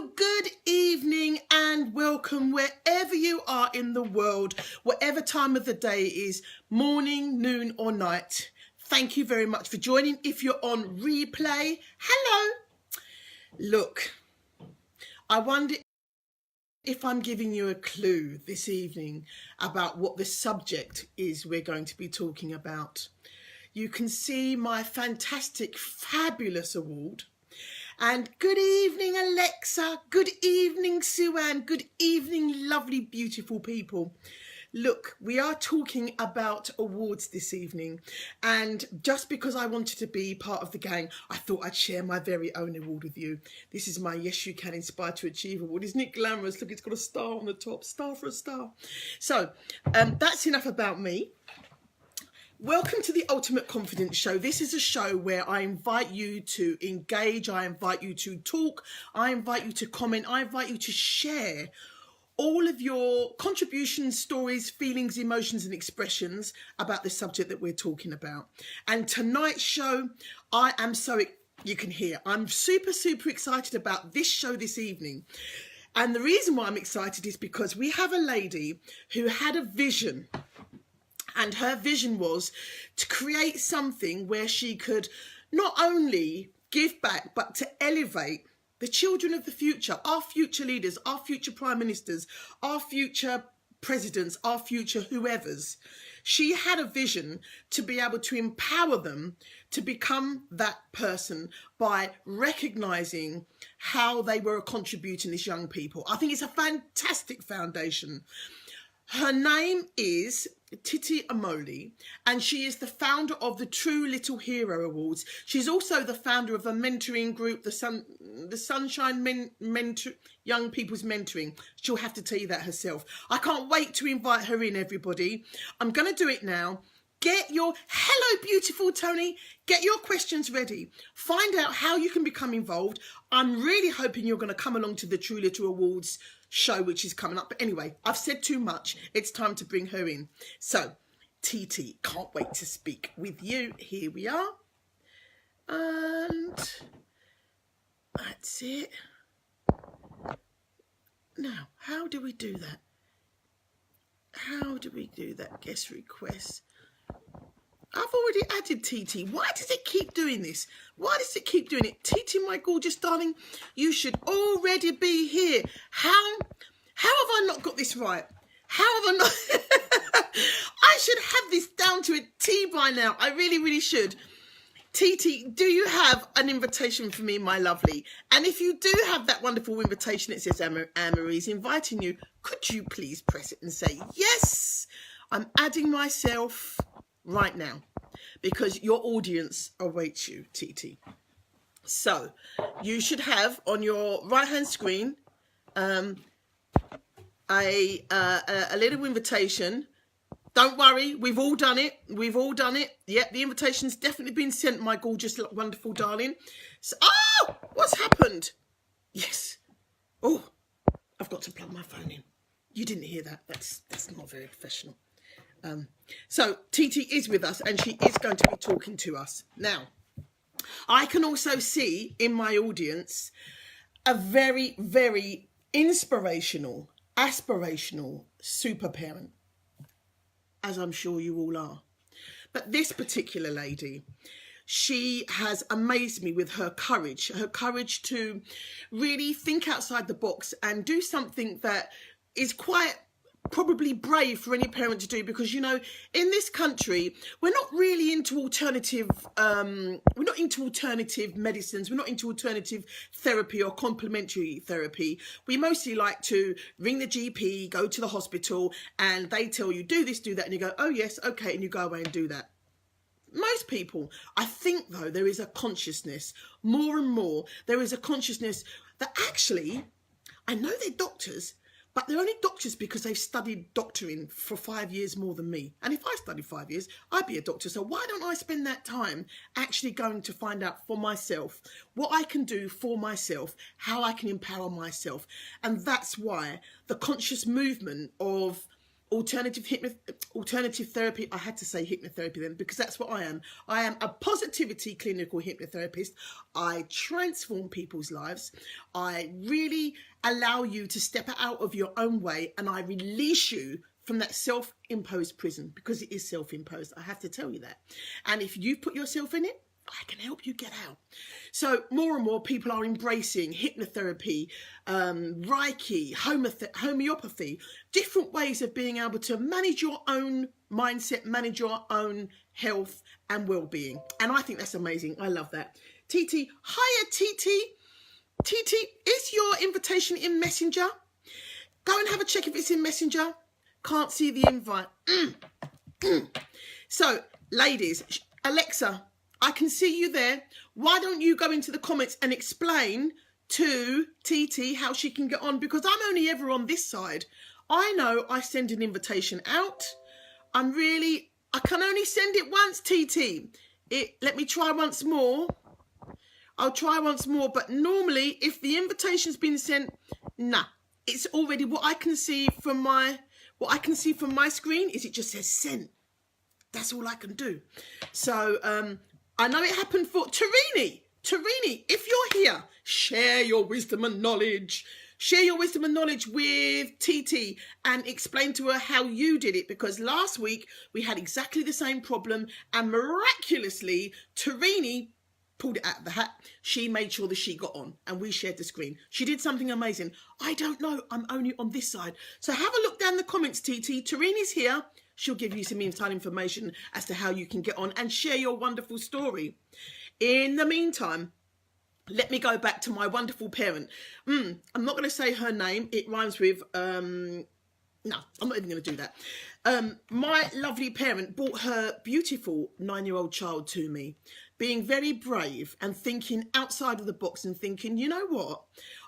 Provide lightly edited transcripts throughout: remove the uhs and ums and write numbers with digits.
Good evening and welcome wherever you are in the world, whatever time of the day it is, morning, noon or night. Thank you very much for joining. If you're on replay, hello. Look, I wonder if I'm giving you a clue this evening about what the subject is we're going to be talking about. You can see my fantastic, fabulous award. And good evening, Alexa. Good evening, Sue-Ann. Good evening, lovely, beautiful people. Look, we are talking about awards this evening. And just because I wanted to be part of the gang, I thought I'd share my very own award with you. This is my Yes You Can Inspire to Achieve award. Isn't it glamorous? Look, it's got a star on the top. Star for a star. So, that's enough about me. Welcome to the Ultimate Confidence Show. This is a show where I invite you to engage, I invite you to talk, I invite you to comment, I invite you to share all of your contributions, stories, feelings, emotions and expressions about the subject that we're talking about. And tonight's show, I am you can hear, I'm super excited about this show this evening. And the reason why I'm excited is because we have a lady who had a vision. And her vision was to create something where she could not only give back, but to elevate the children of the future, our future leaders, our future prime ministers, our future presidents, our future whoever's. She had a vision to be able to empower them to become that person by recognising how they were contributing as young people. I think it's a fantastic foundation. Her name is Titi Omole, and she is the founder of the Trulittlehero Awards. She's also the founder of a mentoring group, the Sunshine Young People's Mentoring. She'll have to tell you that herself. I can't wait to invite her in, everybody. I'm going to do it now. Hello, beautiful Tony. Get your questions ready. Find out how you can become involved. I'm really hoping you're going to come along to the Trulittle Awards show, which is coming up. But anyway, I've said too much. It's time to bring her in. So, Titi, can't wait to speak with you. Here we are. And that's it. Now, how do we do that? How do we do that? Guest request. I've already added Titi. Why does it keep doing this? Why does it keep doing it? Titi, my gorgeous darling, you should already be here. How have I not got this right? How have I not? I should have this down to a T by now. I really should. Titi, do you have an invitation for me, my lovely? And if you do have that wonderful invitation, it says Anne-Marie's inviting you. Could you please press it and say, yes, I'm adding myself right now, because your audience awaits you, Titi. So you should have on your right hand screen a little invitation. Don't worry, we've all done it. Yep, the invitation's definitely been sent, my gorgeous, wonderful darling. So, oh, what's happened? Yes. Oh, I've got to plug my phone in. You didn't hear that. That's not very professional. So Titi is with us and she is going to be talking to us. Now, I can also see in my audience a very inspirational, aspirational super parent, as I'm sure you all are. But this particular lady, she has amazed me with her courage to really think outside the box and do something that is quite probably brave for any parent to do, because, you know, in this country we're not really into alternative medicines, we're not into alternative therapy or complementary therapy. We mostly like to ring the GP, go to the hospital, and they tell you do this, do that, and you go, oh yes, okay, and you go away and do that. Most people, I think though, there is a consciousness, more and more, there is a consciousness that actually, I know they're doctors, but they're only doctors because they've studied doctoring for 5 years more than me. And if I studied 5 years, I'd be a doctor. So why don't I spend that time actually going to find out for myself what I can do for myself, how I can empower myself? And that's why the conscious movement of alternative therapy. I had to say hypnotherapy then, because that's what I am. I am a positivity clinical hypnotherapist. I transform people's lives. I really allow you to step out of your own way, and I release you from that self-imposed prison, because it is self-imposed. I have to tell you that. And if you put yourself in it, I can help you get out. So more and more people are embracing hypnotherapy, Reiki, homeopathy, different ways of being able to manage your own mindset, manage your own health and well-being. And I think that's amazing. I love that. Titi, hiya Titi. Titi, is your invitation in Messenger? Go and have a check if it's in Messenger. Can't see the invite. So, ladies, Alexa, I can see you there. Why don't you go into the comments and explain to Titi how she can get on? Because I'm only ever on this side. I know I send an invitation out. I can only send it once, Titi. Let me try once more. I'll try once more. But normally, if the invitation's been sent, nah, it's already what I can see from my screen is it just says sent. That's all I can do. So, I know it happened for Tarini. Tarini, if you're here, share your wisdom and knowledge. Share your wisdom and knowledge with Titi and explain to her how you did it, because last week we had exactly the same problem and miraculously Tarini pulled it out of the hat. She made sure that she got on and we shared the screen. She did something amazing. I don't know. I'm only on this side. So have a look down the comments, Titi. Tarini's here. She'll give you some inside information as to how you can get on and share your wonderful story. In the meantime, let me go back to my wonderful parent. I'm not going to say her name. It rhymes with, no, I'm not even going to do that. My lovely parent brought her beautiful 9-year-old child to me, being very brave and thinking outside of the box and thinking, you know what?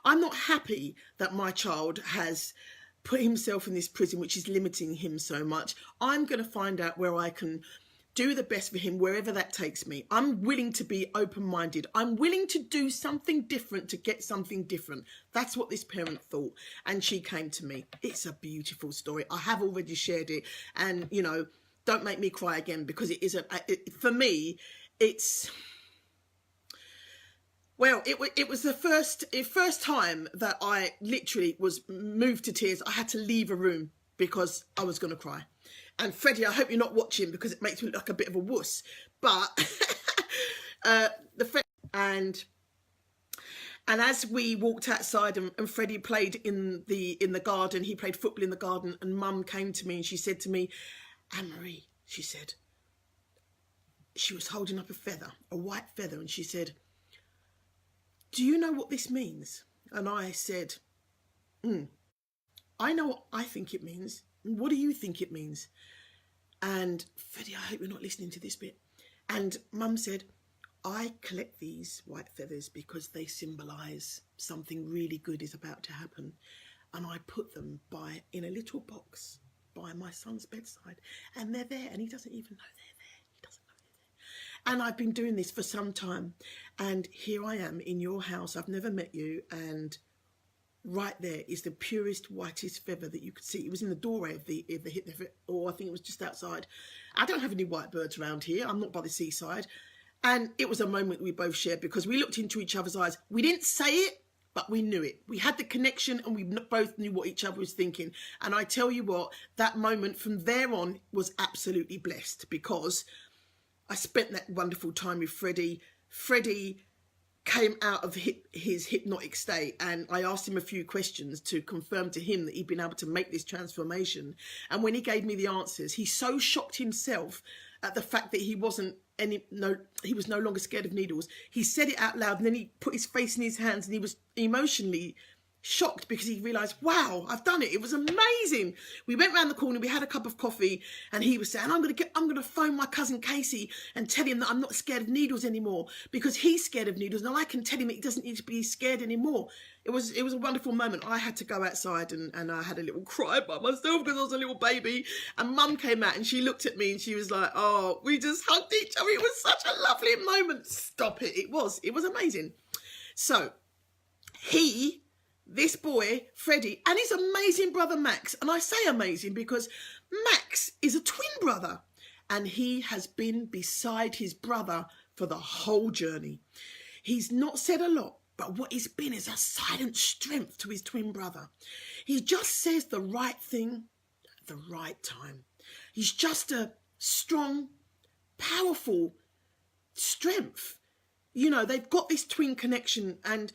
I'm not happy that my child has put himself in this prison, which is limiting him so much. I'm going to find out where I can do the best for him, wherever that takes me. I'm willing to be open-minded. I'm willing to do something different to get something different. That's what this parent thought. And she came to me. It's a beautiful story. I have already shared it. And, you know, don't make me cry again, because it is for me, it's... Well, it was the first time that I literally was moved to tears. I had to leave a room because I was going to cry. And Freddie, I hope you're not watching because it makes me look like a bit of a wuss. But and as we walked outside and Freddie played in the garden, he played football in the garden, and Mum came to me and she said to me, Anne-Marie, she said, she was holding up a feather, a white feather, and she said, do you know what this means? And I said, I know what I think it means. What do you think it means? And Freddie, I hope you're not listening to this bit. And Mum said, I collect these white feathers because they symbolise something really good is about to happen. And I put them in a little box by my son's bedside. And they're there, and he doesn't even know they're there. He doesn't know they're there. And I've been doing this for some time. And here I am in your house. I've never met you. And right there is the purest, whitest feather that you could see. It was in the doorway of the or I think it was just outside. I don't have any white birds around here. I'm not by the seaside. And it was a moment we both shared because we looked into each other's eyes. We didn't say it, but we knew it. We had the connection and we both knew what each other was thinking. And I tell you what, that moment from there on was absolutely blessed because I spent that wonderful time with Freddie. Freddie came out of his hypnotic state, and I asked him a few questions to confirm to him that he'd been able to make this transformation. And when he gave me the answers, he so shocked himself at the fact that he was no longer scared of needles. He said it out loud, and then he put his face in his hands, and he was emotionally shocked because he realised, wow, I've done it. It was amazing. We went round the corner, we had a cup of coffee, and he was saying, I'm going to phone my cousin Casey and tell him that I'm not scared of needles anymore because he's scared of needles. Now I can tell him he doesn't need to be scared anymore. It was a wonderful moment. I had to go outside and I had a little cry by myself because I was a little baby. And Mum came out and she looked at me and she was like, oh, we just hugged each other. It was such a lovely moment. Stop it. It was amazing. So he this boy, Freddie, and his amazing brother, Max. And I say amazing because Max is a twin brother, and he has been beside his brother for the whole journey. He's not said a lot, but what he's been is a silent strength to his twin brother. He just says the right thing at the right time. He's just a strong, powerful strength. You know, they've got this twin connection. And,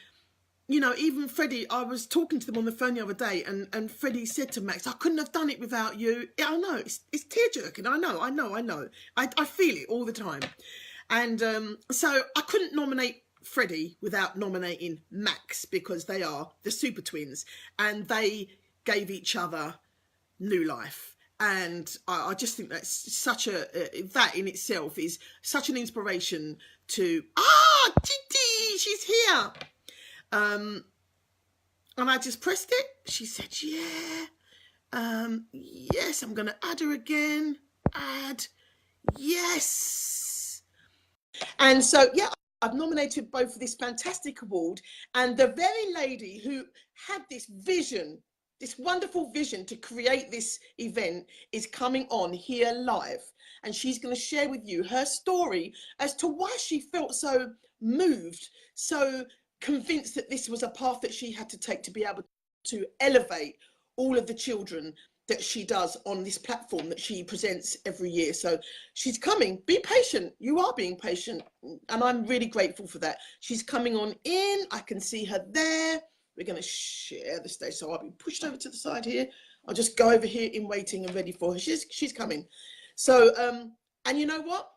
you know, even Freddie, I was talking to them on the phone the other day, and Freddie said to Max, I couldn't have done it without you. I know, it's tear-jerking. I know. I feel it all the time. And so I couldn't nominate Freddie without nominating Max, because they are the super twins and they gave each other new life. And I just think that's such that in itself is such an inspiration to, Titi, she's here. And I just pressed it. She said, yeah, yes, I'm going to add her again. Add, yes. And so, yeah, I've nominated both for this fantastic award. And the very lady who had this vision, this wonderful vision to create this event, is coming on here live. And she's going to share with you her story as to why she felt so moved, so convinced that this was a path that she had to take to be able to elevate all of the children that she does on this platform that she presents every year. So she's coming. Be patient. You are being patient. And I'm really grateful for that. She's coming on in. I can see her there. We're going to share the stage. So I'll be pushed over to the side here. I'll just go over here in waiting and ready for her. She's coming. So, and you know what?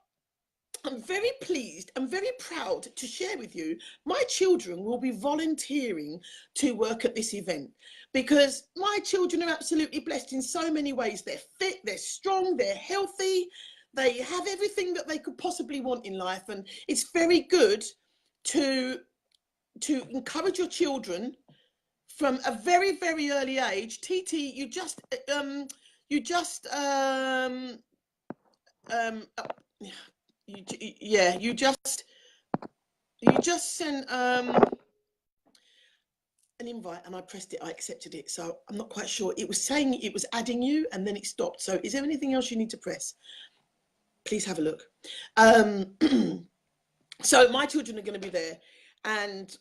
I'm very pleased and very proud to share with you, my children will be volunteering to work at this event, because my children are absolutely blessed in so many ways. They're fit, they're strong, they're healthy, they have everything that they could possibly want in life. And it's very good to encourage your children from a very, very early age. Titi, you just sent an invite, and I pressed it, I accepted it. So I'm not quite sure. It was saying it was adding you and then it stopped. So is there anything else you need to press? Please have a look. So my children are going to be there. And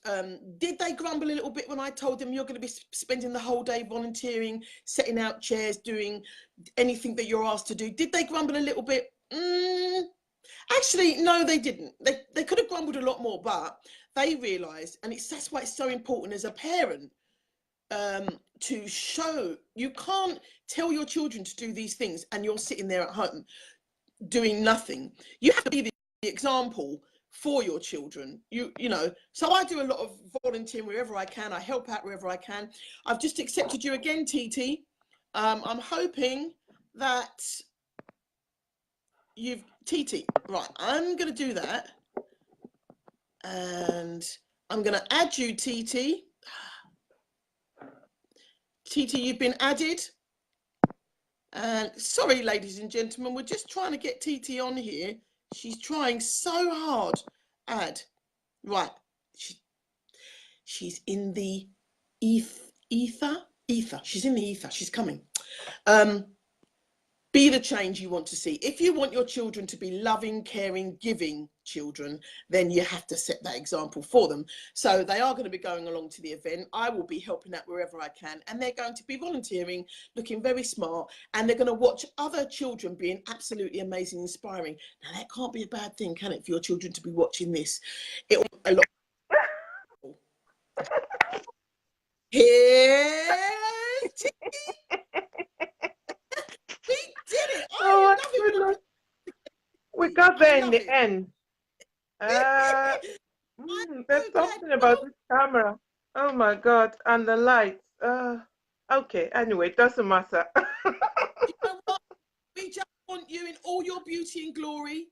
did they grumble a little bit when I told them you're going to be spending the whole day volunteering, setting out chairs, doing anything that you're asked to do? Did they grumble a little bit? Actually, no, they didn't. They could have grumbled a lot more, but they realised, and that's why it's so important as a parent to show. You can't tell your children to do these things and you're sitting there at home doing nothing. You have to be the example for your children. You know, so I do a lot of volunteering wherever I can. I help out wherever I can. I've just accepted you again, Titi. I'm hoping that you've Titi, right, I'm going to do that, and I'm going to add you, Titi. Titi, you've been added. And sorry, ladies and gentlemen, we're just trying to get Titi on here. She's trying so hard. Add. Right. She's in the ether. She's in the ether. She's coming. Be the change you want to see. If you want your children to be loving, caring, giving children, then you have to set that example for them. So they are going to be going along to the event. I will be helping out wherever I can. And they're going to be volunteering, looking very smart. And they're going to watch other children being absolutely amazing, inspiring. Now, that can't be a bad thing, can it, for your children to be watching this? It'll a lot. Here's we did it. Oh, my goodness. We got there in the end. There's something about this camera. Oh my God. And the lights. Okay, anyway, it doesn't matter. You know what? We just want you in all your beauty and glory.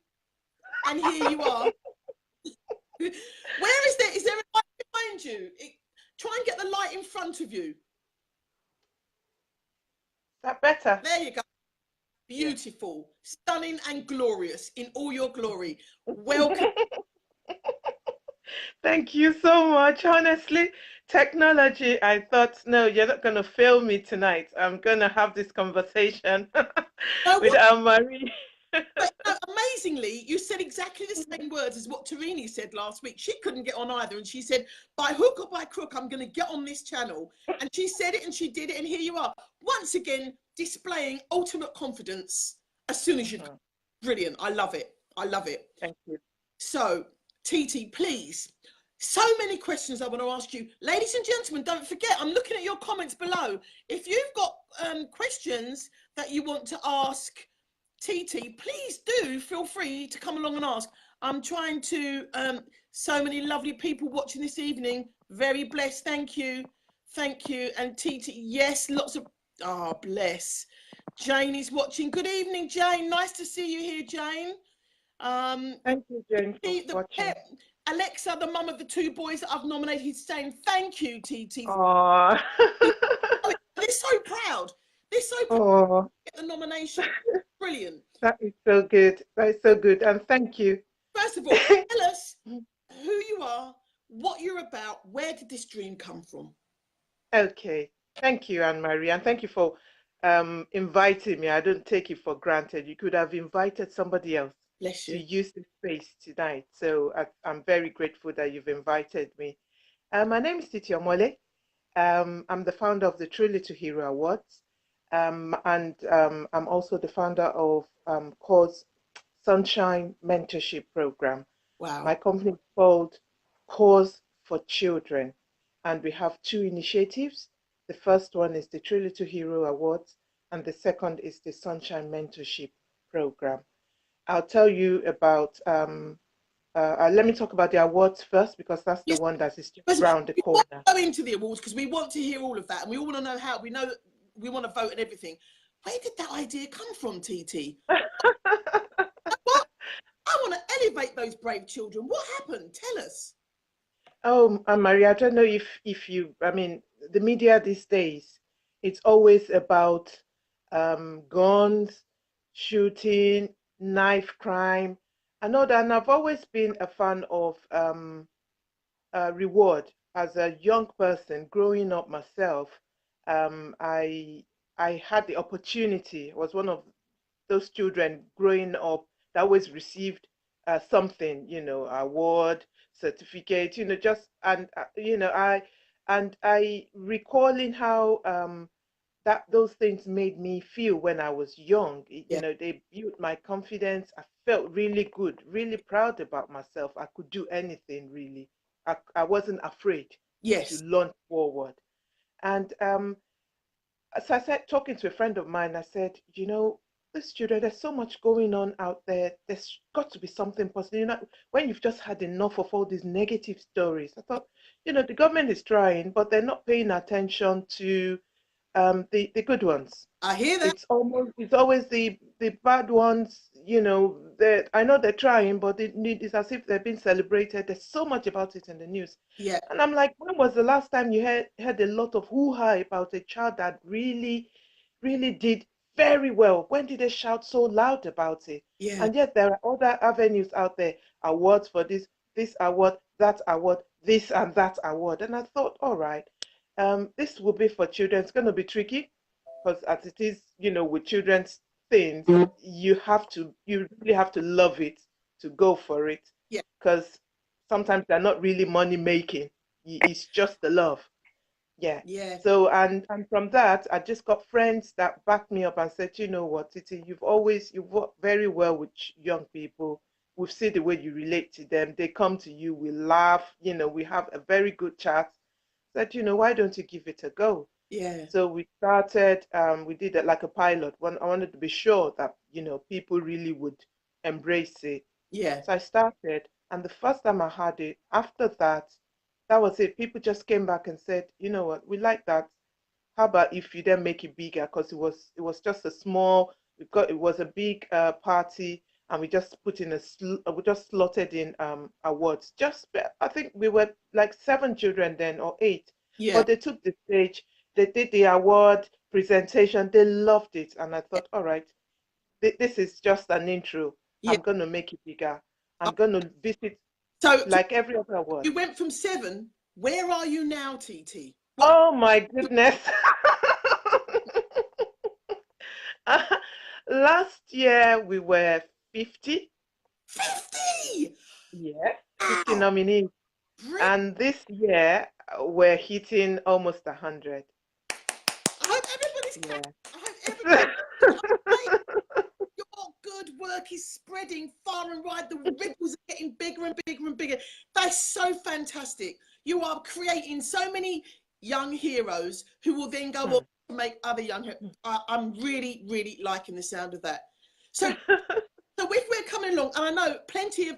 And here you are. Where is there? Is there a light behind you? Try and get the light in front of you. Is that better? There you go. Beautiful, stunning and glorious in all your glory. Welcome. Thank you so much. Honestly, technology, I thought, no, you're not going to fail me tonight. I'm going to have this conversation No, with what? Anne-Marie. But no, amazingly, you said exactly the same words as what Tarini said last week. She couldn't get on either, and she said, "By hook or by crook, I'm going to get on this channel." And she said it, and she did it, and here you are, once again displaying ultimate confidence. As soon as you, brilliant. I love it. I love it. Thank you. So, Titi, please. So many questions I want to ask you. Ladies and gentlemen, don't forget, I'm looking at your comments below. If you've got questions that you want to ask Titi, please do feel free to come along and ask. I'm trying to, so many lovely people watching this evening. Very blessed. Thank you. Thank you. And Titi, yes, lots of, bless. Jane is watching. Good evening, Jane. Nice to see you here, Jane. Thank you, Jane, for The watching. Alexa, the mum of the two boys that I've nominated, he's saying thank you, Titi. Oh. They're so proud. They're so proud Oh, to get the nomination. Brilliant. that is so good. That is so good. And thank you. First of all, tell us who you are, what you're about, where did this dream come from? Okay. Thank you, Anne-Marie. And thank you for inviting me. I don't take it for granted. You could have invited somebody else Bless to you. use this space tonight. So I'm very grateful that you've invited me. My name is Titi Omole. I'm the founder of the Trulittlehero Awards. I'm also the founder of Cause Sunshine Mentorship Program. Wow. My company is called Cause for Children, and we have two initiatives. The first one is the Trulittlehero Awards, and the second is the Sunshine Mentorship Program. I'll tell you about, let me talk about the awards first, because that's the one that is just around the corner. Go into the awards because we want to hear all of that, and we all want to know how. We know that we want to vote and everything. Where did that idea come from, TT? What? I want to elevate those brave children. What happened? Tell us. Oh, Maria, I don't know if you, I mean, the media these days, it's always about guns, shooting, knife crime, and all that. And I've always been a fan of reward. As a young person growing up myself, um, I I had the opportunity. I was one of those children growing up that always received something, award, certificate, just and I recalling how that those things made me feel when I was young. Yeah. They built my confidence. I felt really good, really proud about myself. I could do anything really. I wasn't afraid to Yes. launch forward. And so I said, talking to a friend of mine, I said, this children, there's so much going on out there. There's got to be something positive. When you've just had enough of all these negative stories, I thought, the government is trying, but they're not paying attention to the good ones. I hear that. It's always the bad ones, that I know they're trying, but it's as if they're being celebrated. There's so much about it in the news. Yeah. And I'm like, when was the last time you heard a lot of hoo-ha about a child that really, really did very well? When did they shout so loud about it? Yeah. And yet there are other avenues out there, awards for this award, that award, this and that award. And I thought, all right, this will be for children. It's going to be tricky because as it is, with children's things, you really have to love it to go for it. Yeah. Because sometimes they're not really money making. It's just the love. Yeah. Yeah. So and from that, I just got friends that backed me up and said, you know what, Titi, you've worked very well with young people. We've seen the way you relate to them. They come to you, we laugh, we have a very good chat. Said, why don't you give it a go? Yeah. So we started, we did it like a pilot. I wanted to be sure that, people really would embrace it. Yeah. So I started, and the first time I had it, after that, that was it. People just came back and said, you know what, we like that. How about if you then make it bigger? Because it was just a small, it was a big party, and we just put in we just slotted in awards. I think we were like 7 children then, or 8. Yeah. But they took the stage, they did the award presentation, they loved it, and I thought, all right, this is just an intro. Yeah. I'm going to make it bigger. I'm going to visit So like every other award. you went from 7. Where are you now, TT? What? Oh my goodness. Last year we were 50. 50. Yeah, 50 Wow. nominees. Brilliant. And this year we're hitting almost 100. I hope everybody's Yeah. clapping. I hope everybody. Your good work is spreading far and wide. The ripples are getting bigger and bigger and bigger. That's so fantastic. You are creating so many young heroes who will then go on to make other young heroes. I'm really, really liking the sound of that. So, if we're coming along, and I know plenty of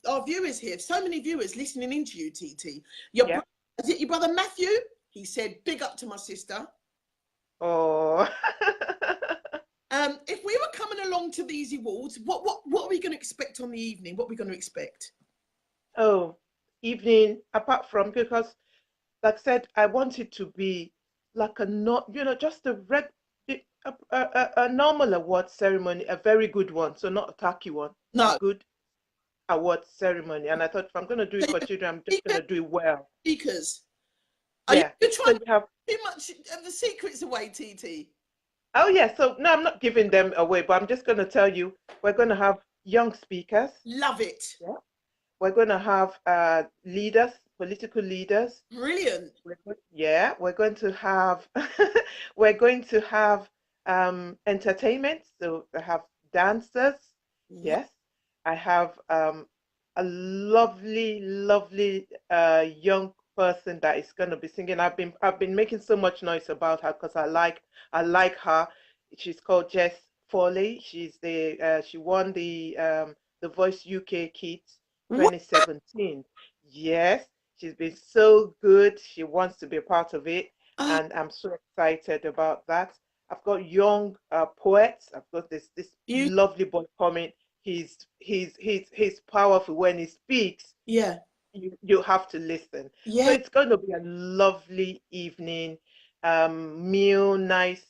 our viewers here, so many viewers listening into you, TT. Yeah. Is it your brother Matthew? He said, "Big up to my sister." Oh. If we were coming along to these awards, what are we going to expect on the evening? What are we going to expect? Oh, evening, apart from, because like I said, I want it to be like a not, just a normal award ceremony, a very good one, so not a tacky one, a No. good award ceremony. And I thought if I'm going to do it for children, I'm just going to do it well. Speakers. Are you Yeah. So trying to you have, give too much of the secrets away, TT? oh yeah, so no, I'm not giving them away, but I'm just going to tell you, we're going to have young speakers. Love it. Yeah. We're going to have leaders, political leaders. Brilliant. Yeah, we're going to have we're going to have entertainment. So I have dancers. Yes, I have a lovely, lovely young person that is going to be singing. I've been making so much noise about her because I like her. She's called Jess Foley. She won the Voice UK Kids What? 2017. Yes, she's been so good. She wants to be a part of it, Oh, and I'm so excited about that. I've got young poets. I've got this you? lovely boy coming. He's powerful when he speaks. Yeah. You have to listen. So Yeah. it's going to be a lovely evening, meal, nice,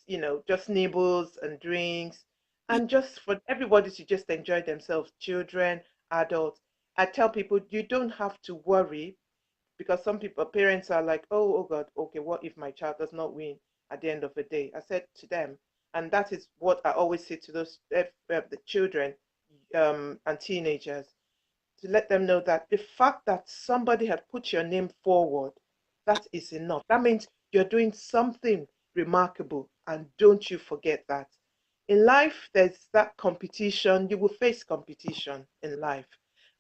just nibbles and drinks, and just for everybody to just enjoy themselves, children, adults. I tell people you don't have to worry, because some people, parents are like, oh God, okay, what if my child does not win at the end of the day? I said to them, and that is what I always say to those the children and teenagers, to let them know that the fact that somebody had put your name forward, that is enough. That means you're doing something remarkable, and don't you forget that. In life, there's that competition. You will face competition in life.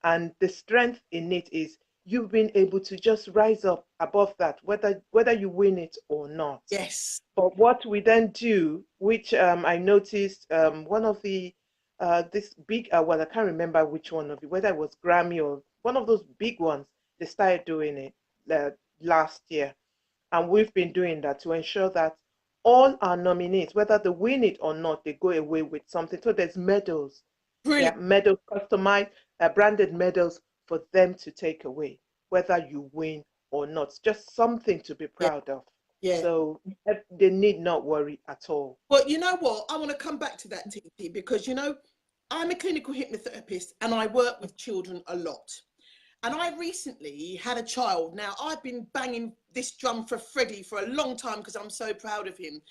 And the strength in it is you've been able to just rise up above that, whether you win it or not. Yes. But what we then do, which I noticed, one of the this big well, I can't remember which one of it, whether it was Grammy or one of those big ones, they started doing it last year. And we've been doing that to ensure that all our nominees, whether they win it or not, they go away with something. So there's medals. Yeah, Brilliant. medals, customized, branded medals for them to take away, whether you win or not. Just something to be Yeah. proud of. Yeah. So they need not worry at all. Well, you know what? I want to come back to that, TT, because, I'm a clinical hypnotherapist and I work with children a lot. And I recently had a child. Now, I've been banging this drum for Freddie for a long time because I'm so proud of him.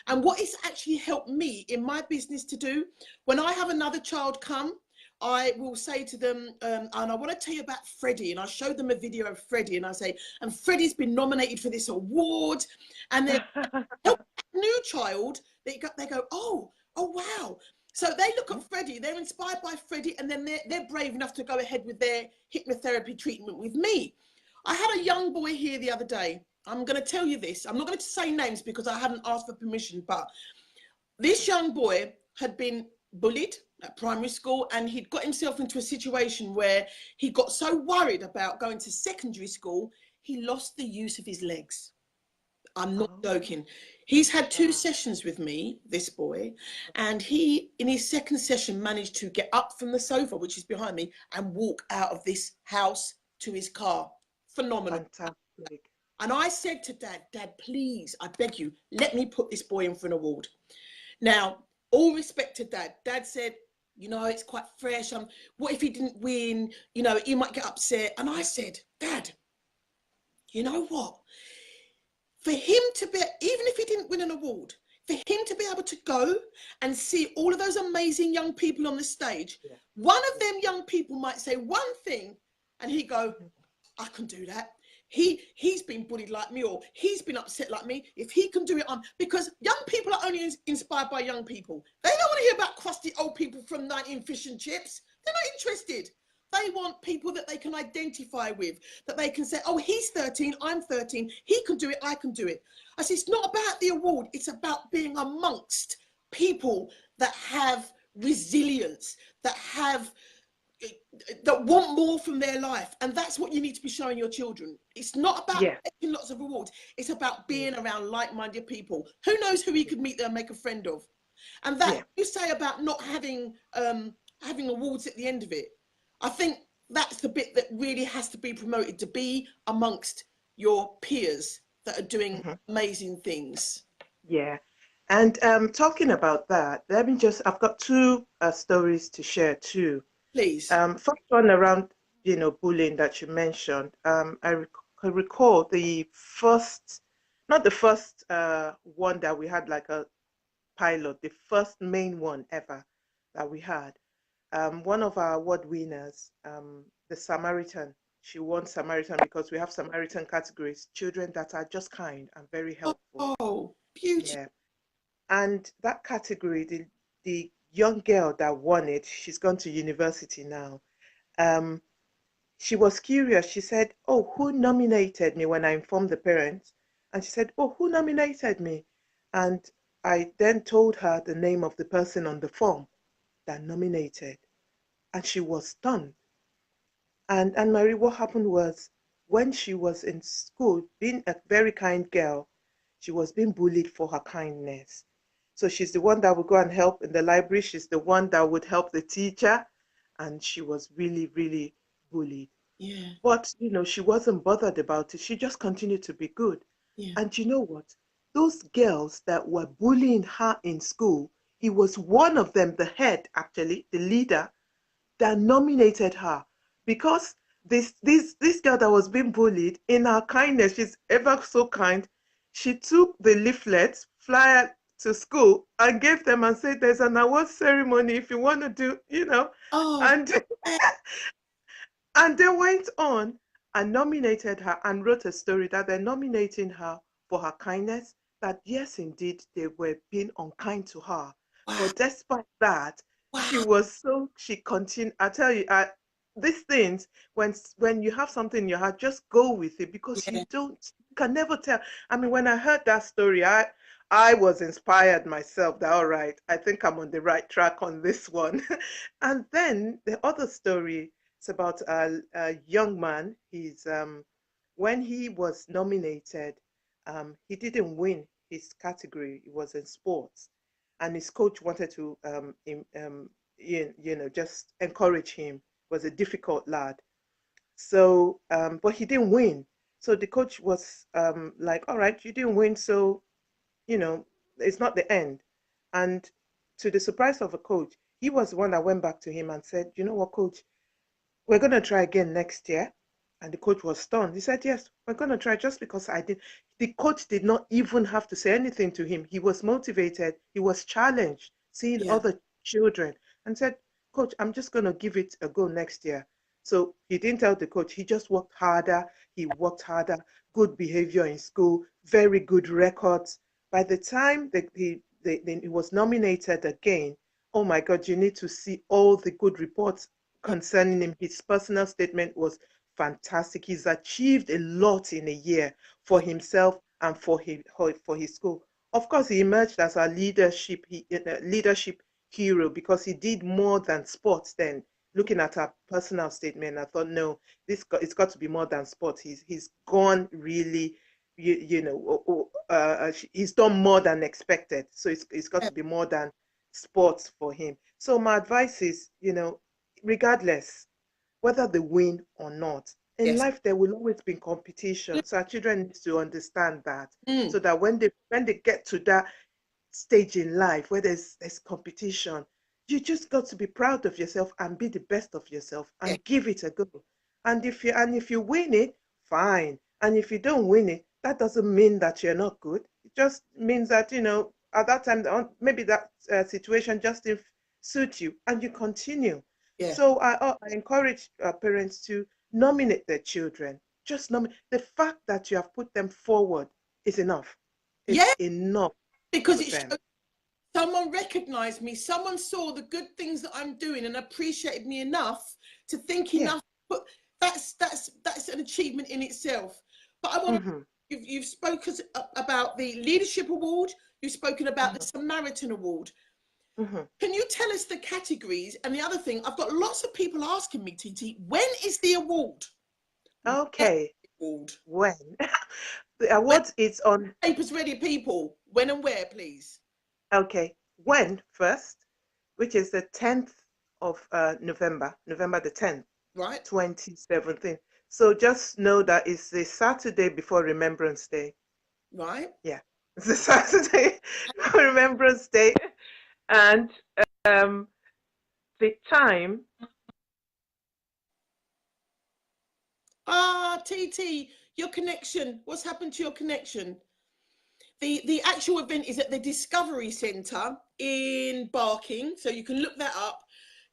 And what it's actually helped me in my business to do, when I have another child come, I will say to them, and I want to tell you about Freddie. And I show them a video of Freddie and I say, and Freddie's been nominated for this award. And then help a new child, they go, oh, wow. So they look at Freddie, they're inspired by Freddie, and then they're brave enough to go ahead with their hypnotherapy treatment with me. I had a young boy here the other day. I'm going to tell you this. I'm not going to say names because I haven't asked for permission, but this young boy had been bullied at primary school, and he'd got himself into a situation where he got so worried about going to secondary school, he lost the use of his legs. I'm not Oh, joking. He's had 2 wow. sessions with me, this boy, and he, in his second session, managed to get up from the sofa, which is behind me, and walk out of this house to his car. Phenomenal. Fantastic. And I said to Dad, please, I beg you, let me put this boy in for an award. Now, all respect to Dad. Dad said, you know, it's quite fresh. What if he didn't win? You know, he might get upset. And I said, Dad, you know what? For him to be, even if he didn't win an award, for him to be able to go and see all of those amazing young people on the stage, Yeah. one of Yeah. them young people might say one thing and he go, Mhm. I can do that. He's been bullied like me, or he's been upset like me. If he can do it, because young people are only inspired by young people. They don't want to hear about crusty old people from 19 fish and chips. They're not interested. They want people that they can identify with, that they can say, oh, he's 13, I'm 13, he can do it, I can do it. I say, it's not about the award, it's about being amongst people that have resilience, that want more from their life. And that's what you need to be showing your children. It's not about Yeah. taking lots of awards, it's about Yeah. being around like-minded people. Who knows who he Yeah. could meet there and make a friend of. And that Yeah. you say about not having awards at the end of it, I think that's the bit that really has to be promoted, to be amongst your peers that are doing Mhm. amazing things. Yeah. And talking about that, I've got two stories to share too. Please. First one around, bullying that you mentioned. I recall the first, not the first one that we had like a pilot, the first main one ever that we had. One of our award winners, the Samaritan, she won Samaritan because we have Samaritan categories, children that are just kind and very helpful. Oh, beauty. Yeah. And that category, the young girl that won it, she's gone to university now. Um, she was curious. She said, "Oh, who nominated me?" When I informed the parents, and she said, "Oh, who nominated me?" And I then told her the name of the person on the form that nominated, and she was stunned. And Anne Marie, what happened was when she was in school, being a very kind girl, she was being bullied for her kindness. So she's the one that would go and help in the library. She's the one that would help the teacher. And she was really, really bullied. Yeah, But, she wasn't bothered about it. She just continued to be good. yeah. And you know what? Those girls that were bullying her in school, he was one of them, the head, actually, the leader, that nominated her because this girl that was being bullied, in her kindness, she's ever so kind, she took the leaflets flyer to school and gave them and said there's an award ceremony if you want to do, Oh, and and they went on and nominated her and wrote a story that they're nominating her for her kindness, that yes, indeed, they were being unkind to her. wow, But despite that, wow. she continued. I tell you, these things, when you have something in your heart, just go with it because Yeah, you can never tell. I mean, when I heard that story, I was inspired myself that, all right, I think I'm on the right track on this one. And then the other story, it's about a young man. When he was nominated, he didn't win his category. It was in sports, and his coach wanted to just encourage him. Was a difficult lad, so but he didn't win. So the coach was like, "All right, you didn't win, so you know it's not the end." And to the surprise of a coach, he was the one that went back to him and said, "You know what, coach? We're going to try again next year." And the coach was stunned. He said, "Yes, we're going to try," just because I did. The coach did not even have to say anything to him. He was motivated. He was challenged, seeing yeah, other children, and said, "Coach, I'm just going to give it a go next year." So he didn't tell the coach. He just worked harder. He worked harder, good behavior in school, very good records. By the time that he was nominated again, oh my God, you need to see all the good reports yeah, concerning him. His personal statement was fantastic. He's achieved a lot in a year for himself and for his school. Of course, he emerged as a leadership hero because he did more than sports. Then, looking at our personal statement, I thought, no, it's got to be more than sports. He's gone really. He's done more than expected. So it's got yeah. to be more than sports for him. So my advice is, regardless whether they win or not. In Yes. life, there will always be competition. So our children need to understand that, Mm, so that when they get to that stage in life where there's competition, You just got to be proud of yourself and be the best of yourself Yeah. and give it a go. And if you win it, fine. And if you don't win it, that doesn't mean that you're not good. It just means that, at that time, maybe that situation just didn't suit you and you continue. Yeah. So I encourage parents to nominate their children. Just nominate. The fact that you have put them forward is enough. Yeah, It's enough because for it them. shows someone recognized me, someone saw the good things that I'm doing and appreciated me enough to think Yeah. enough. But that's an achievement in itself. But I want to, Mm-hmm. you've spoken about the leadership award, you've spoken about the Mm-hmm. Samaritan award. Mm-hmm. Can you tell us the categories? And the other thing, I've got lots of people asking me, Titi, when is the award? When is Okay. the award? When? The When? award is on, Papers ready, people. When and where, please? okay, when first, which is the 10th of November, November the 10th, Right, 2017. So just know that it's the Saturday before Remembrance Day. right. Yeah, it's the Saturday before Remembrance Day. And um, the time, Ah, TT, your connection. What's happened to your connection? The actual event is at the Discovery Centre in Barking, so you can look that up.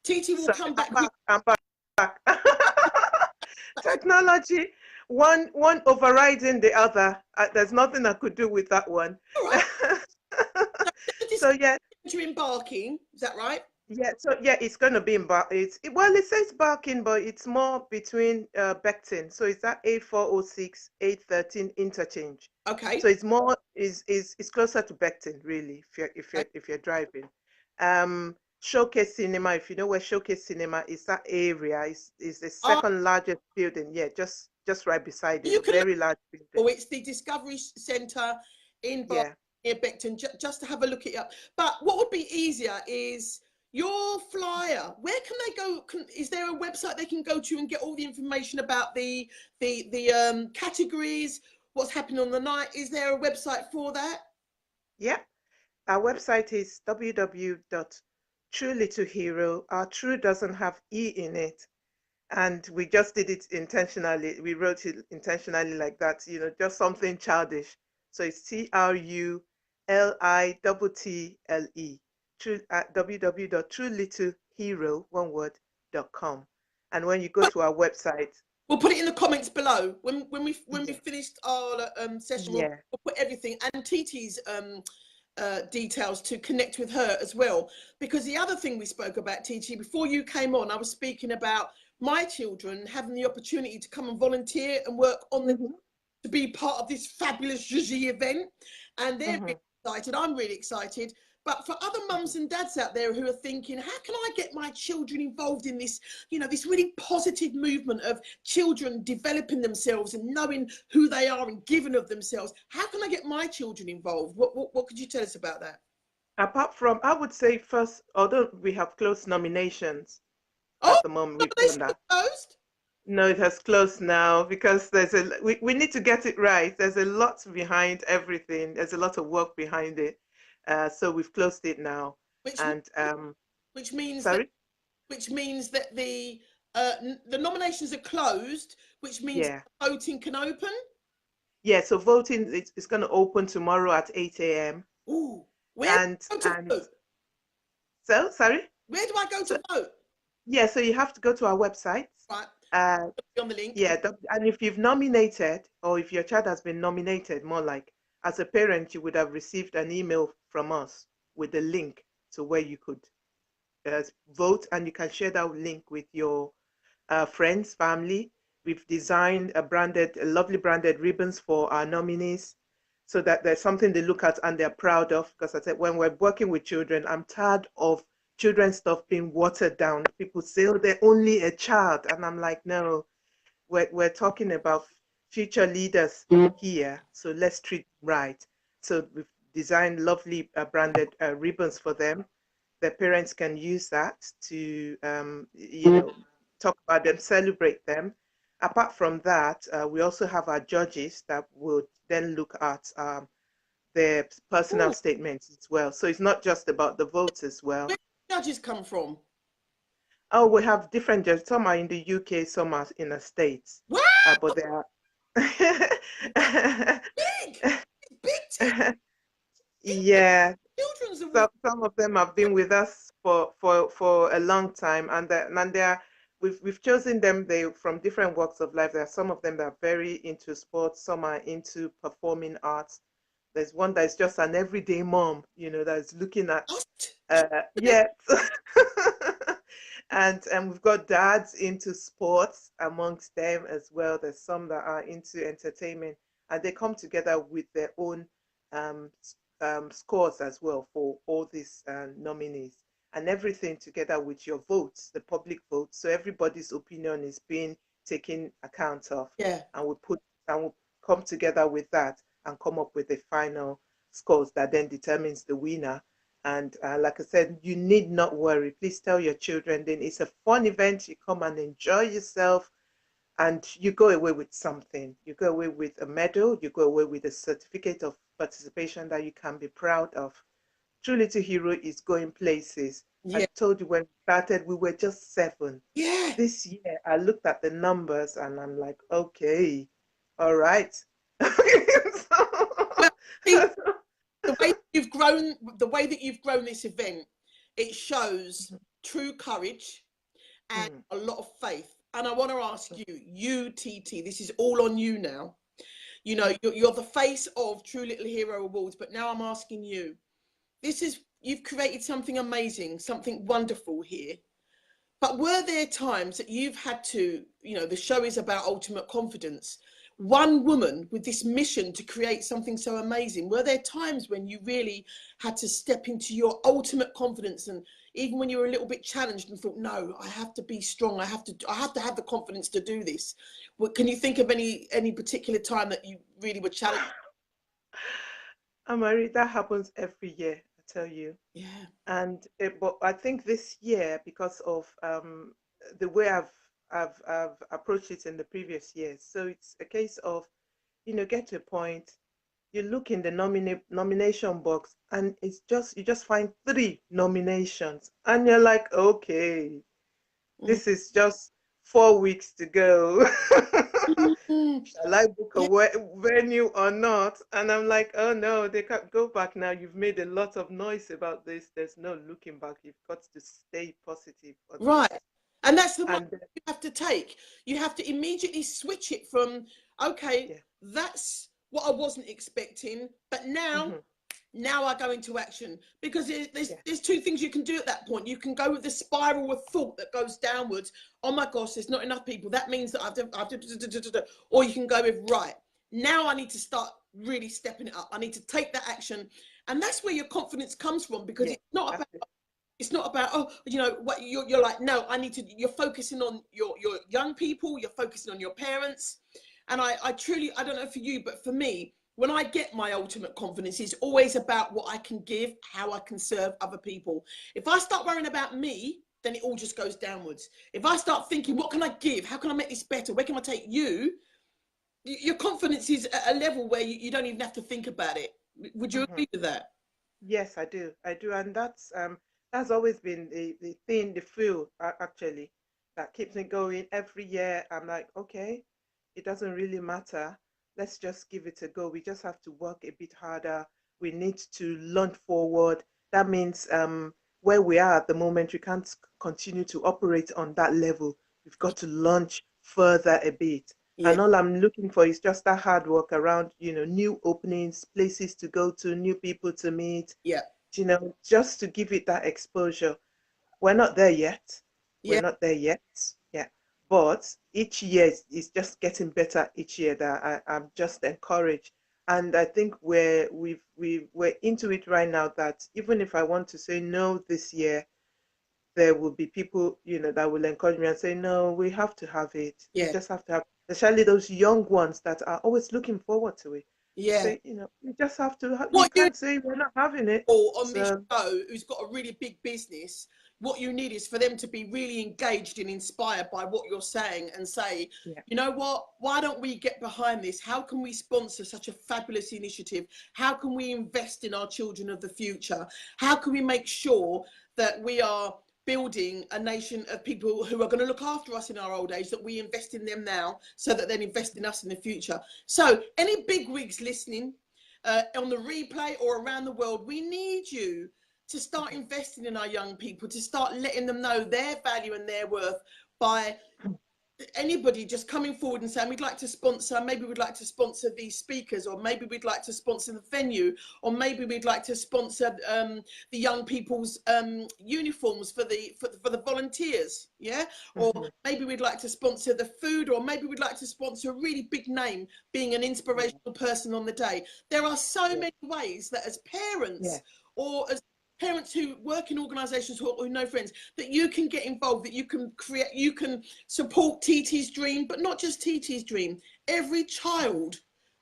TT will sorry, come I'm back. back, I'm back. Technology, one overriding the other. There's nothing I could do with that one. All right. The So Discovery yeah, Centre in Barking, is that right? yeah, it's going to be in well, it says Barking, but it's more between Beckton. So it's that 8406, 813 interchange. So Okay. it's more is closer to Beckton, really, if you're driving. Showcase Cinema, if you know where Showcase Cinema is, that area is the Ah, second largest building. Yeah, just right beside it, you a can look. very large building. Oh, it's the Discovery Centre in Barking Yeah. near Beckton, just to have a look at it up. But what would be easier is your flyer. Where can they go? Is there a website they can go to and get all the information about the categories? What's happening on the night? Is there a website for that? Yeah. Our website is www.trulittlehero. Our true doesn't have E in it. And we just did it intentionally. We wrote it intentionally like that, just something childish. So it's TRULITTLE, true at www.trulittlehero, one word, .com. And when you go to our website, We'll put it in the comments below when we yeah, finished our session. yeah, We'll put everything and Titi's details to connect with her as well. Because the other thing we spoke about, Titi, before you came on, I was speaking about my children having the opportunity to come and volunteer and work on the hmm to be part of this fabulous Gigi event, and they're hmm really excited. I'm really excited. But for other mums and dads out there who are thinking, how can I get my children involved in this, this really positive movement of children developing themselves and knowing who they are and giving of themselves? How can I get my children involved? What could you tell us about that? apart from, I would say first, although we have closed nominations Oh, at the moment, we've done nominations that. are closed. No, it has closed now because we need to get it right. There's a lot behind everything. There's a lot of work behind it. So we've closed it now. Which And which means that sorry? the nominations are closed, which means Yeah. voting can open. Yeah, so voting is going to open tomorrow at 8 a.m. Ooh, where do And I go to and vote? so sorry? Where do I go So to vote? yeah, so you have to go to our website. Right, Uh on the link. Yeah, and if you've nominated, or if your child has been nominated, more like as a parent, you would have received an email from us with a link to where you could vote, and you can share that link with your friends, family. We've designed a lovely branded ribbons for our nominees so that there's something they look at and they're proud of. Because I said, when we're working with children, I'm tired of children's stuff being watered down. People say, oh, they're only a child. And I'm like, no, we're talking about future leaders here, so let's treat them right. So we've designed lovely branded ribbons for them. Their parents can use that to, talk about them, celebrate them. Apart from that, we also have our judges that would then look at their personal Ooh, statements as well. So it's not just about the votes as well. judges come from? Oh, we have different judges. Some are in the UK, some are in the States. Wow, But they are big, big yeah. children's award. Some of them have been with us for a long time, and they are we've chosen them they from different walks of life. There are some of them that are very into sports, some are into performing arts. There's one that is just an everyday mom, that is looking at What? yeah. And we've got dads into sports amongst them as well. There's some that are into entertainment, and they come together with their own um, scores as well for all these nominees, and everything together with your votes, the public votes. So everybody's opinion is being taken account of, Yeah, and we come together with that and come up with the final scores that then determines the winner. And like I said, you need not worry. Please tell your children. Then it's a fun event. You come and enjoy yourself, and you go away with something. You go away with a medal. You go away with a certificate of participation that you can be proud of. Trulittlehero is going places. I yeah, told you when we started, we were just 7. yeah. This year, I looked at the numbers and I'm like, okay, all right. Well, see, So, the way that you've grown this event, it shows true courage and mm, a lot of faith. And I want to ask you, TT, this is all on you now. You know, you're the face of True Little Hero Awards, but now I'm asking you, you've created something amazing, something wonderful here. But were there times that you've had to, the show is about ultimate confidence. One woman with this mission to create something so amazing. Were there times when you really had to step into your ultimate confidence, and even when you were a little bit challenged and thought, no, I have to be strong. I have to have the confidence to do this. Can you think of any particular time that you really were challenged? Amari, that happens every year, I tell you. Yeah. But I think this year, because of the way I've approached it in the previous years, so it's a case of, get to a point, you look in the nomination box, and you just find 3 nominations, and you're like, okay, Mm. this is just 4 weeks to go. Mm. Shall I book a Yeah. venue or not? And I'm like, oh no, they can't go back now. You've made a lot of noise about this. There's no looking back. You've got to stay positive on this. Right. And that's the one And you have to take. You have to immediately switch it from, okay, yeah, that's what I wasn't expecting, but now hmm now I go into action, because yeah, there's 2 things you can do at that point. You can go with the spiral of thought that goes downwards. Oh my gosh, there's not enough people. That means that or you can go with, right, now I need to start really stepping it up. I need to take that action. And that's where your confidence comes from, because yeah, that's it. it's not about, oh, what you're like, no, you're focusing on your young people, you're focusing on your parents. And I truly, I don't know for you, but for me, when I get my ultimate confidence, it's always about what I can give, how I can serve other people. If I start worrying about me, then it all just goes downwards. If I start thinking, what can I give, how can I make this better, where can I take you, your confidence is at a level where you don't even have to think about it. Would you hmm agree with that? Yes, I do, and that's always been the thing, the feel actually that keeps me going every year. I'm like, okay, it doesn't really matter. Let's just give it a go. We just have to work a bit harder. We need to launch forward. That means where we are at the moment, we can't continue to operate on that level. We've got to launch further a bit. Yeah, And all I'm looking for is just that hard work around, new openings, places to go to, new people to meet, yeah, just to give it that exposure. We're not there yet. We're yeah, not there yet. Yeah. But each year is just getting better each year, that I'm just encouraged. And I think we're into it right now, that even if I want to say no this year, there will be people, that will encourage me and say, no, we have to have it. We yeah, just have to have, especially those young ones that are always looking forward to it. They yeah. say, we just have to, you What you can't say we're not having it. on this So, show, who's got a really big business, what you need is for them to be really engaged and inspired by what you're saying and say, Yeah. you know what, why don't we get behind this? How can we sponsor such a fabulous initiative? How can we invest in our children of the future? How can we make sure that we are building a nation of people who are going to look after us in our old age, that we invest in them now so that then invest in us in the future? So any big wigs listening on the replay or around the world, we need you to start investing in our young people, to start letting them know their value and their worth by anybody just coming forward and saying, we'd like to sponsor, maybe we'd like to sponsor these speakers, or maybe we'd like to sponsor the venue, or maybe we'd like to sponsor the young people's uniforms for the volunteers, yeah, or maybe we'd like to sponsor the food, or maybe we'd like to sponsor a really big name being an inspirational person on the day. There are so many ways that as parents or as parents who work in organisations who know friends, that you can get involved, that you can create, you can support Titi's dream, but not just Titi's dream. Every child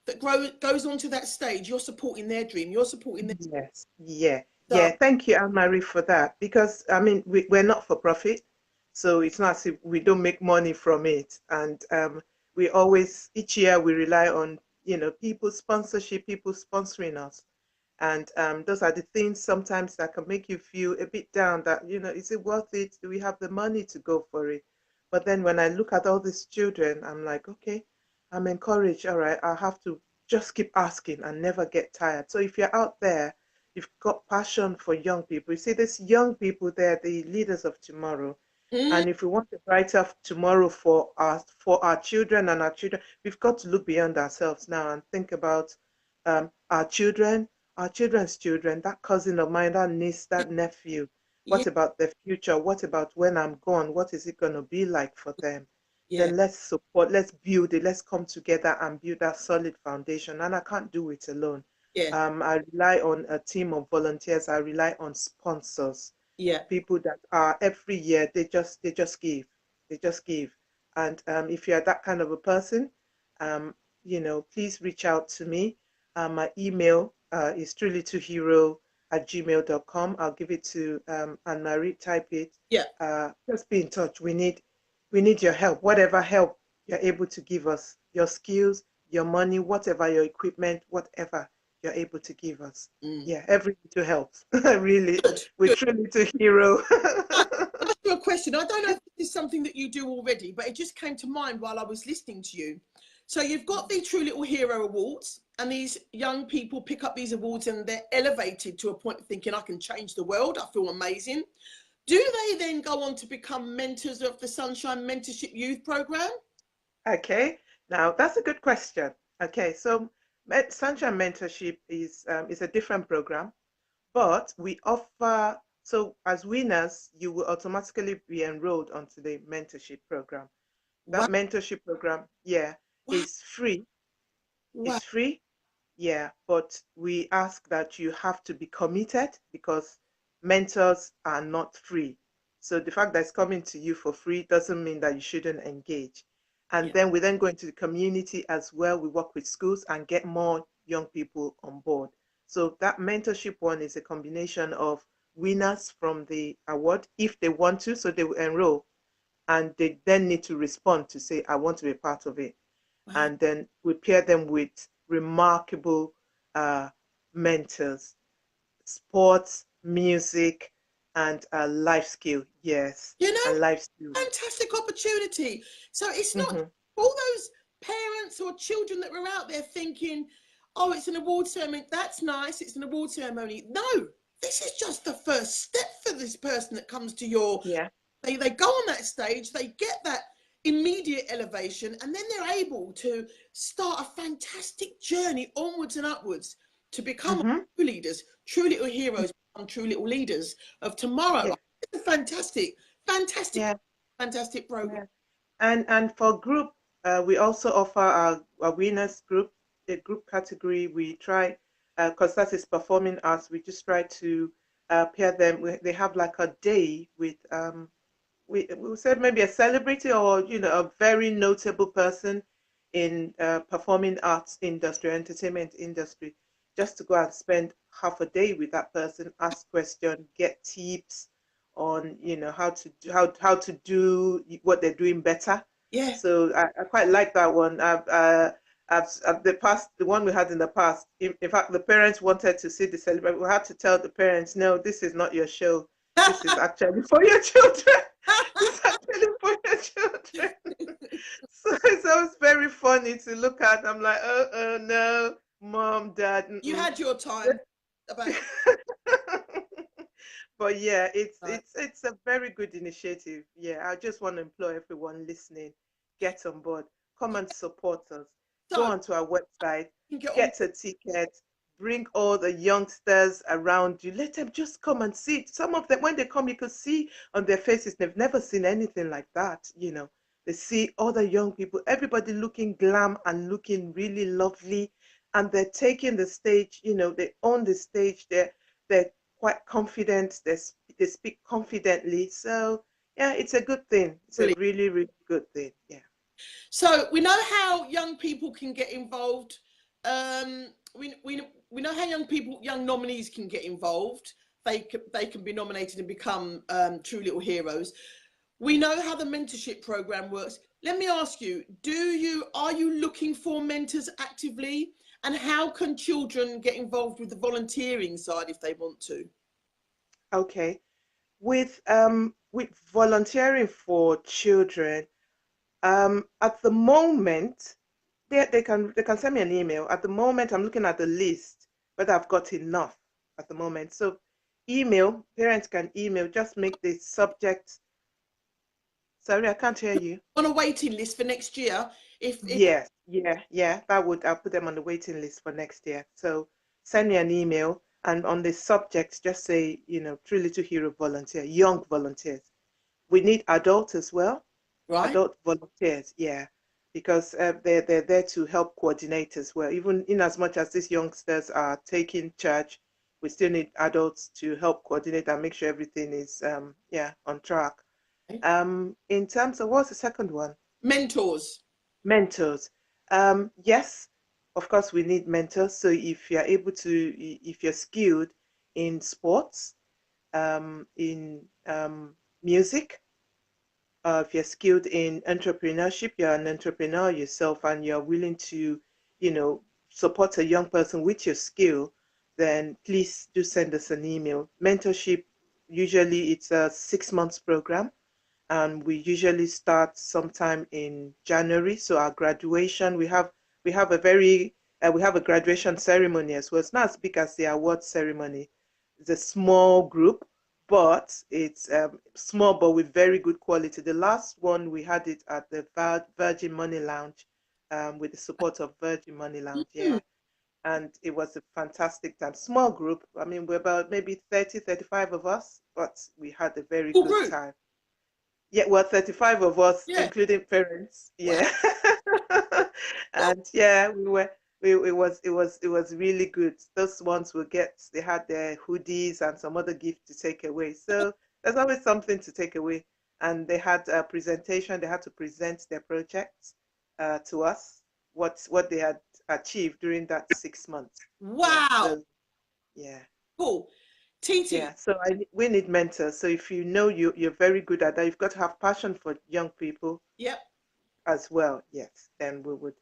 that goes onto that stage, you're supporting their dream, you're supporting their Yes. Yeah. so, Yeah. Thank you, Anne-Marie, for that. Because I mean, we're not for profit, so it's not as if we don't make money from it. And we always, each year, we rely on, you know, people's sponsorship, people sponsoring us. And those are the things sometimes that can make you feel a bit down, that, you know, is it worth it? Do we have the money to go for it? But then when I look at all these children, I'm like, okay, I'm encouraged. All right, I have to just keep asking and never get tired. So if you're out there, you've got passion for young people. You see, these young people, they're the leaders of tomorrow. And if we want a brighter tomorrow for our children and our children, we've got to look beyond ourselves now and think about our children, our children's children, that cousin of mine, that niece, that nephew. yeah, What about the future? What about when I'm gone? What is it going to be like for them? yeah, Then let's support, let's build it, let's come together and build that solid foundation. And I can't do it alone. yeah, I rely on a team of volunteers. I rely on sponsors, yeah. people that are every year they just give. And if you're that kind of a person, um, you know, please reach out to me. My email is trulittlehero@gmail.com. I'll give it to Anne-Marie. Type it. Yeah. Just be in touch. We need your help, whatever help you're able to give us, your skills, your money, whatever, your equipment, whatever you're able to give us. Yeah, every little helps. Really, Good, with good. Trulittlehero. Ask you a question. I don't know if this is something that you do already, but it just came to mind while I was listening to you. So you've got the Trulittlehero Awards, and these young people pick up these awards and they're elevated to a point of thinking, I can change the world. I feel amazing. Do they then go on to become mentors of the Sunshine Mentorship Youth Program? Okay, now that's a good question. Okay, so Sunshine Mentorship is a different program, but we offer, so as winners, you will automatically be enrolled onto the mentorship program. Wow, That mentorship program, yeah, wow, is free. wow. It's free, yeah, but we ask that you have to be committed, because mentors are not free. So the fact that it's coming to you for free doesn't mean that you shouldn't engage. And Yeah, then we then go into the community as well. We work with schools and get more young people on board. So that mentorship one is a combination of winners from the award, if they want to, so they will enroll, and they then need to respond to say, I want to be a part of it. wow. And then we pair them with remarkable uh, mentors, sports, music, and life skill. Yes, You know, and life skills. fantastic opportunity. So it's not Mm-hmm. all those parents or children that were out there thinking, oh, it's an award ceremony. That's nice. It's an award ceremony. No, this is just the first step for this person that comes to your, Yeah. they go on that stage, they get that immediate elevation, and then they're able to start a fantastic journey onwards and upwards to become Mm-hmm. true leaders, true little heroes, become true little leaders of tomorrow. Yeah. It's a fantastic, fantastic, Yeah. fantastic program. Yeah. And for group, we also offer our winners group, a group category. We try, because that is performing arts. We just try to pair them. They have like a day with we said maybe a celebrity, or you know, a very notable person in performing arts industry, entertainment industry, just to go and spend half a day with that person, ask questions, get tips on, you know, how to do, how to do what they're doing better. Yeah. So I quite like that one. The one we had in the past. In fact, the parents wanted to see the celebration. We had to tell the parents, no, this is not your show. This is actually for your children. This is actually for your children. So it's always very funny to look at. I'm like, oh no, mom, dad. You had your time. About But yeah, right. it's a very good initiative. Yeah, I just want to implore everyone listening, get on board, come and support us. Go So onto our website, you can get on. get a ticket, bring all the youngsters around you. Let them just come and see it. Some of them, when they come, you can see on their faces they've never seen anything like that. You know, they see other young people, everybody looking glam and looking really lovely, and they're taking the stage. You know, they own the stage. They're quite confident. They speak confidently. So yeah, it's a good thing. It's a Brilliant. really, really good thing. Yeah. So we know how young people can get involved. We know how young nominees can get involved. They can be nominated and become true little heroes. We know how the mentorship program works. Let me ask you: are you looking for mentors actively? And how can children get involved with the volunteering side if they want to? Okay. With volunteering for children, at the moment, they can send me an email. At the moment, I'm looking at the list, but I've got enough at the moment. So email, parents can email, just make the subject. Sorry, I can't hear you. On a waiting list for next year, if Yes, yeah. I'll put them on the waiting list for next year. So send me an email, and on the subject, just say, you know, Three Little Hero volunteer, young volunteers. We need adults as well, right. adult volunteers, yeah, because they're there to help coordinate as well. Even in as much as these youngsters are taking charge, we still need adults to help coordinate and make sure everything is yeah, on track. In terms of, what's the second one? Mentors. Mentors. Yes, of course, we need mentors. So if you're able to, if you're skilled in sports, in music, if you're skilled in entrepreneurship, you're an entrepreneur yourself, and you're willing to, you know, support a young person with your skill, then please do send us an email. Mentorship, usually it's a 6 months program, and we usually start sometime in January. So our graduation, we have a very we have a graduation ceremony as well. It's not as big as the award ceremony. It's a small group, but it's small but with very good quality. The last one we had it at the Virgin Money Lounge, with the support of Virgin Money Lounge. Mm. Yeah, and it was a fantastic time. Small group. I mean, we're about maybe 30, 35 of us, but we had a very Full good group. time. Yeah, well, 35 of us, Yeah. including parents. Wow. Yeah. And yeah, it was really good. Those ones will get, they had their hoodies and some other gifts to take away. So there's always something to take away. And they had a presentation, they had to present their projects to us, what they had achieved during that 6 months. Yeah. Wow. So yeah. Cool. Titi. Yeah, so we need mentors. So if you know you're very good at that, you've got to have passion for young people Yep. as well. Yes, then we would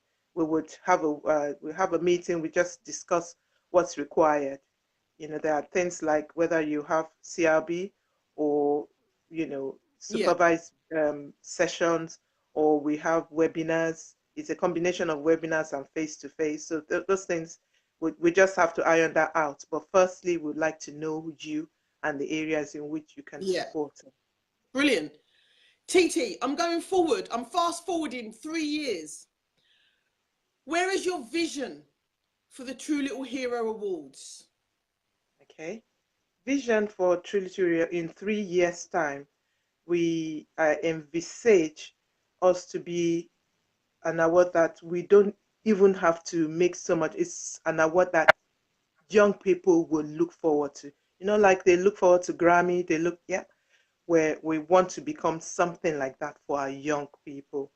have a meeting. We just discuss what's required. You know, there are things like whether you have CRB, or, you know, Yeah. supervised sessions, or we have webinars. It's a combination of webinars and face to face. So those things, we just have to iron that out. But firstly, we'd like to know you and the areas in which you can Yeah. support them. Brilliant. Titi, I'm going forward. I'm fast forwarding 3 years. Where is your vision for the True Little Hero Awards? Okay. Vision for Trulittlehero in 3 years' time. We envisage us to be an award that we don't even have to make so much. It's an award that young people will look forward to. You know, like they look forward to Grammy, they look, yeah, where we want to become something like that for our young people.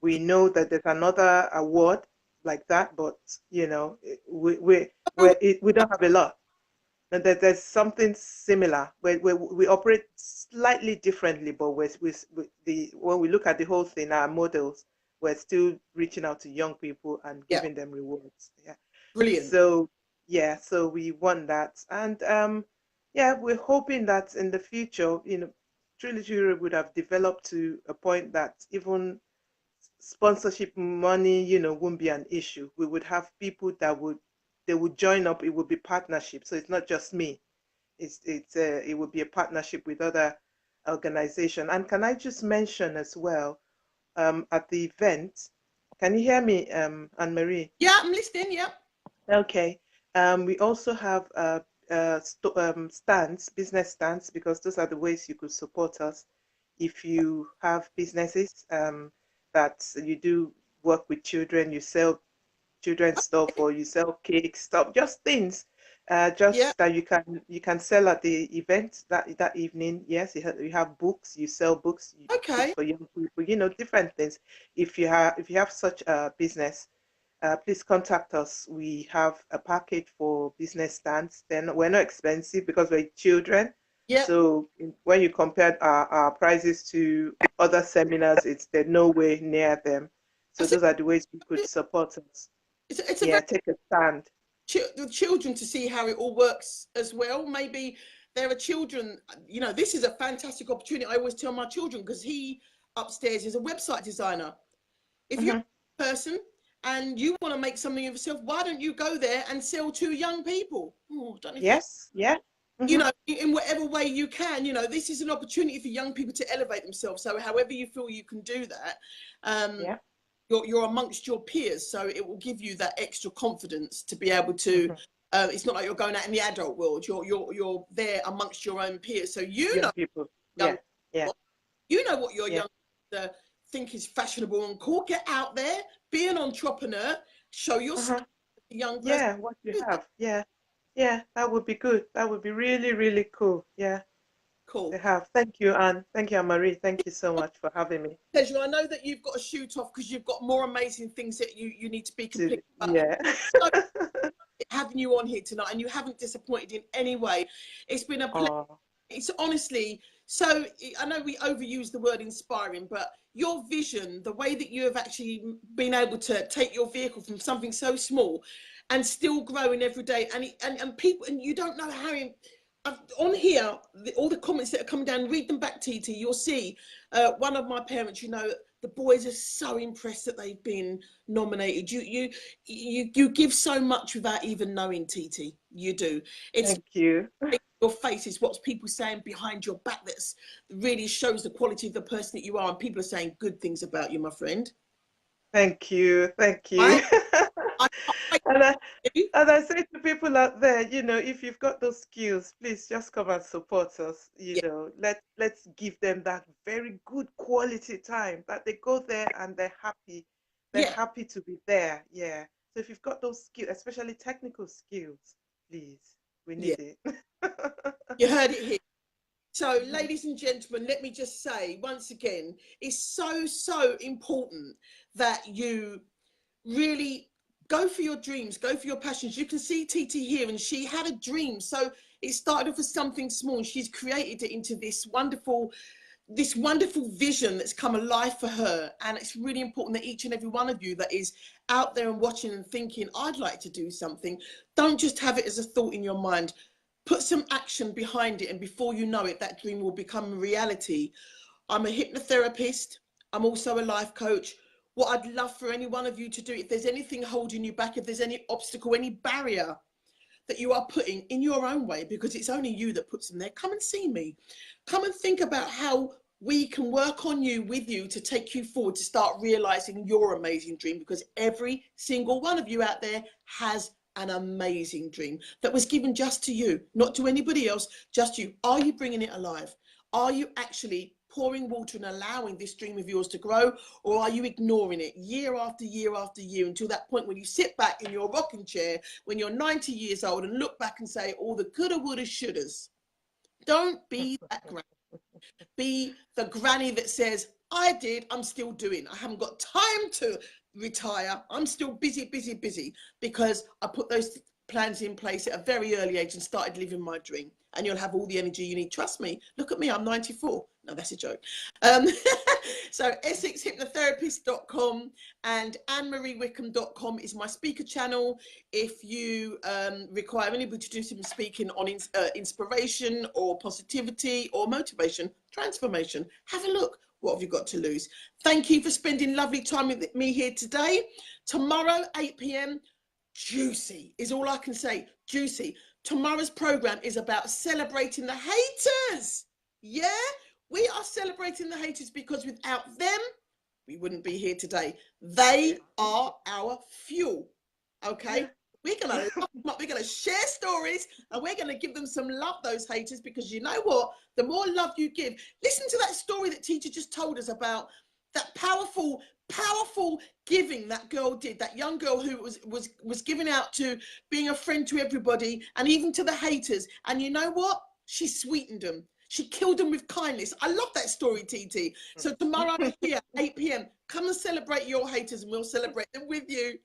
We know that there's another award like that, but you know, we don't have a lot. And there's something similar where we operate slightly differently, but when we look at the whole thing, our models, we're still reaching out to young people and Yeah, giving them rewards. Yeah. brilliant. So yeah, so we want that, and yeah, we're hoping that in the future, Trulittlehero would have developed to a point that even sponsorship money, won't be an issue. We would have people that would join up. It would be partnership. So it's not just me. It would be a partnership with other organization. And can I just mention as well, at the event, can you hear me, Anne Marie? Yeah, I'm listening. Yeah. Okay. We also have stands, business stands, because those are the ways you could support us. If you have businesses that you do work with children, you sell children's stuff or you sell cake stuff, just things, Yeah. just that you can sell at the event that evening. Yes, you have books, you sell books, books Okay. for young people, different things. If you have such a business, please contact us. We have a package for business stands. Then we're not expensive because we're children. Yeah. So when you compare our prices to other seminars, they're nowhere near them. So I think those are the ways you could support us. it's a Yeah, very take a stand. the children to see how it all works as well. Maybe there are children, this is a fantastic opportunity. I always tell my children, because he upstairs is a website designer. If you're Hmm. a person and you want to make something of yourself, why don't you go there and sell to young people? Oh, don't you think? Yes, yeah. Hmm. In whatever way you can, this is an opportunity for young people to elevate themselves. So however you feel you can do that, um, Yeah. you're amongst your peers, so it will give you that extra confidence to be able to. Hmm. It's not like you're going out in the adult world. You're there amongst your own peers, so Young people. young Yeah, yeah, what your yeah. young think is fashionable and cool. Get out there, be an entrepreneur, show your Uh-huh. skill as a young person. Yeah, what you have. Yeah, yeah, that would be good. That would be really, really cool. Yeah, they Cool. have. Thank you, Anne. Thank you, Anne-Marie. Thank you so much for having me. Pleasure. I know that you've got to shoot off because you've got more amazing things that you need to be complete. But Yeah. so having you on here tonight, and you haven't disappointed in any way. It's been a pleasure. Oh, It's honestly so. I know we overuse the word inspiring, but your vision, the way that you have actually been able to take your vehicle from something so small and still growing every day, and people, and you don't know how. On here, all the comments that are coming down, read them back, Titi. You'll see one of my parents. The boys are so impressed that they've been nominated. You give so much without even knowing, Titi. You do. It's thank you. your face is what people saying behind your back that's really shows the quality of the person that you are, and people are saying good things about you, my friend. Thank you. Thank you. I I can't And I, wait to. and I say to people out there, if you've got those skills, please just come and support us. Yeah, Let's give them that very good quality time that they go there and they're happy. They're yeah, happy to be there. Yeah. So if you've got those skills, especially technical skills, please, we yeah. need it. You heard it here. So, ladies and gentlemen, let me just say once again, it's so important that you really go for your dreams, go for your passions. You can see Titi here, and she had a dream. So it started off as something small, and she's created it into this wonderful vision that's come alive for her. And it's really important that each and every one of you that is out there and watching and thinking, I'd like to do something, don't just have it as a thought in your mind. Put some action behind it, and before you know it, that dream will become a reality. I'm a hypnotherapist. I'm also a life coach. What I'd love for any one of you to do, if there's anything holding you back, if there's any obstacle, any barrier that you are putting in your own way, because it's only you that puts them there, come and see me. Come and think about how we can work on you, with you, to take you forward, to start realizing your amazing dream, because every single one of you out there has an amazing dream that was given just to you, not to anybody else, just you. Are you bringing it alive? Are you actually pouring water and allowing this dream of yours to grow, or are you ignoring it year after year after year until that point when you sit back in your rocking chair when you're 90 years old and look back and say all the coulda, woulda, shouldas? Don't be that granny. Be the granny that says, I did, I'm still doing. I haven't got time to retire. I'm still busy, busy, busy, because I put those plans in place at a very early age and started living my dream. And you'll have all the energy you need. Trust me. Look at me. I'm 94. No, that's a joke. So EssexHypnotherapist.com and AnneMarieWickham.com is my speaker channel. If you require anybody to do some speaking on inspiration or positivity or motivation, transformation, have a look. What have you got to lose? Thank you for spending lovely time with me here today. Tomorrow, 8 p.m, juicy is all I can say. Juicy. Tomorrow's program is about celebrating the haters. Yeah, we are celebrating the haters because without them, we wouldn't be here today. They are our fuel. Okay. We're gonna love them up. We're gonna share stories and we're gonna give them some love, those haters, because you know what? The more love you give, listen to that story that Titi just told us about that powerful giving that girl did, that young girl who was giving out to being a friend to everybody and even to the haters. And you know what? She sweetened them. She killed them with kindness. I love that story, TT. So tomorrow here, 8 p.m, come and celebrate your haters and we'll celebrate them with you.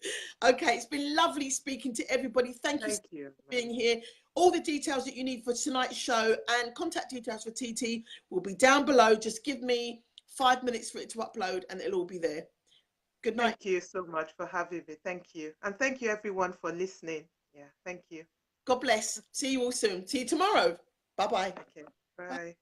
Okay, it's been lovely speaking to everybody. Thank you for being here. All the details that you need for tonight's show and contact details for TT will be down below. Just give me 5 minutes for it to upload and it'll all be there. Good night. Thank you so much for having me. Thank you. And thank you everyone for listening. Yeah, thank you. God bless. See you all soon. See you tomorrow. Bye-bye. Okay, bye.